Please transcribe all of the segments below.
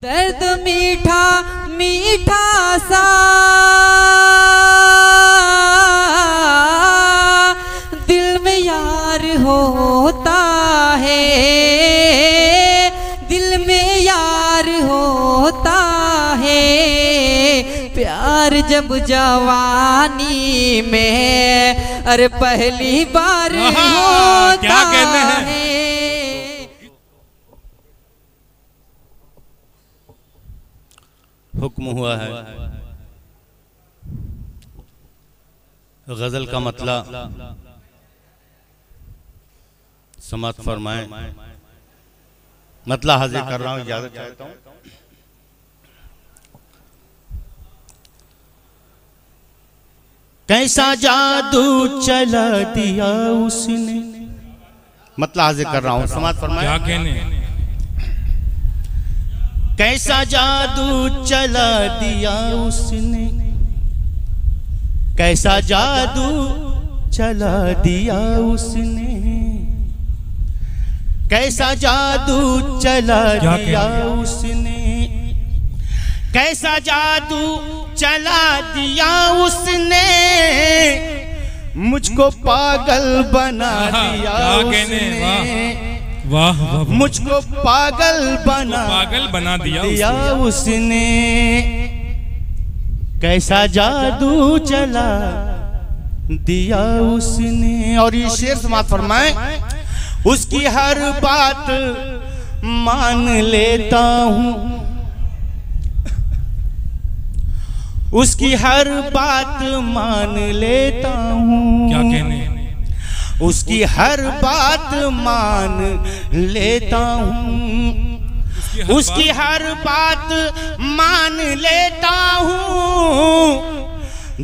दर्द मीठा मीठा सा दिल में यार होता है, दिल में यार होता है। प्यार जब जवानी में अरे पहली बार होता क्या कहते हैं? है। हुक्म हुआ है गजल का मतलब समाप्त फरमाएं। मतलब हाजिर कर रहा हूं, इजाजत चाहता हूं। कैसा जादू चला दिया उसने, मतलब हाजिर कर रहा हूं, समाप्त फरमाएं। क्या कहने? कैसा जादू चला दिया उसने, कैसा जादू चला दिया उसने, कैसा जादू चला दिया उसने, कैसा जादू चला दिया उसने, मुझको पागल बना दिया उसने। वाह वाह, मुझको पागल बना दिया उसने। कैसा जादू चला दिया उसने। और ये शेर समाप्त फरमाएं। उसकी हर बात मान लेता हूँ, उसकी हर बात मान लेता हूँ। क्या कहने? उसकी हर बात मान लेता हूँ, उसकी हर बात मान लेता हूँ।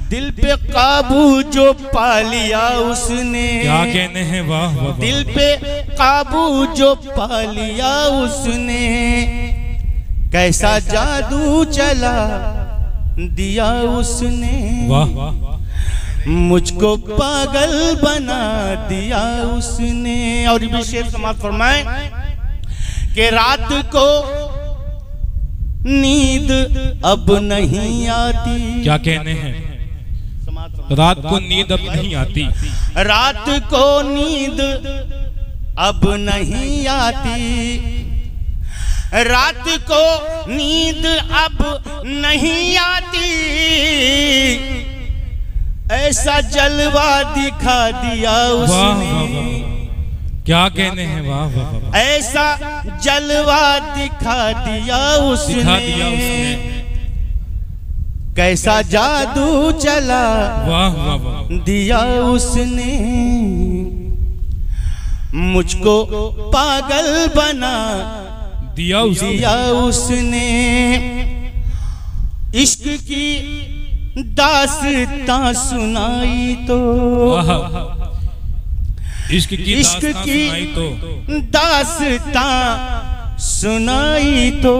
दिल पे काबू जो पा लिया उसने। क्या कहने हैं? वाह वाह, दिल पे काबू जो पा लिया उसने। कैसा जादू चला दिया उसने। वाह, मुझको पागल बना दिया उसने। और ये शेर समाप्त फरमाएं कि रात को नींद अब नहीं आती। क्या कहने हैं? रात को नींद अब नहीं आती। रात को नींद अब नहीं आती, रात को नींद अब नहीं आती। ऐसा जलवा दिखा दिया उसने। क्या कहने हैं? वाह वाह, ऐसा जलवा दिखा दिया उसने। कैसा जादू चला वाह वाह दिया उसने। मुझको पागल बना दिया उसने। इश्क की दास्तां सुनाई तो, इश्क की दास्तां सुनाई तो,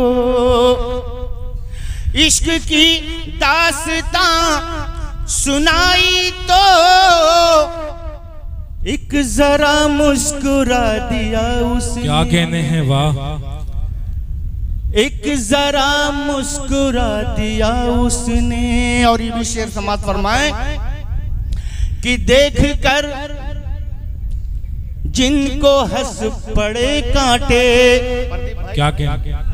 इश्क की दास्तां सुनाई तो। एक जरा मुस्कुरा दिया उसने। क्या कहने हैं? वाह, एक जरा मुस्कुरा दिया उसने। और ये भी शेर समाप्त फरमाएं कि देख कर जिनको हंस पड़े कांटे। क्या कहने?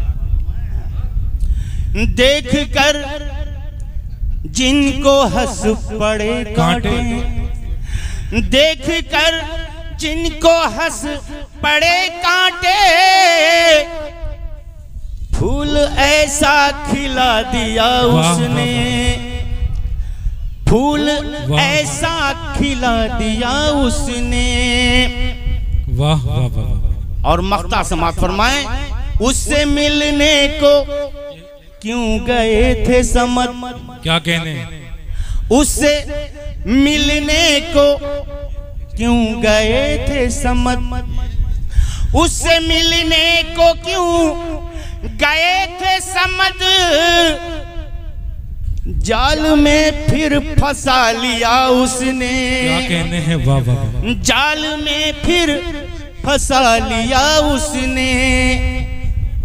देख कर जिनको हंस पड़े कांटे, देख कर जिनको हंस पड़े कांटे। फूल ऐसा खिला दिया उसने, फूल ऐसा खिला दिया उसने। वाह वाह वाह। और मख्ता समाप्त फरमाएं। उससे मिलने को क्यों गए थे समत। क्या कहने? उससे मिलने को क्यों गए थे समत। उससे मिलने को क्यों गए थे समझ। जाल में फिर फंसा लिया उसने। क्या कहने हैं? वाह वाह। जाल में फिर फंसा लिया उसने।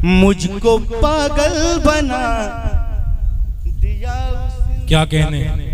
मुझको पागल बना दिया उसने। क्या कहने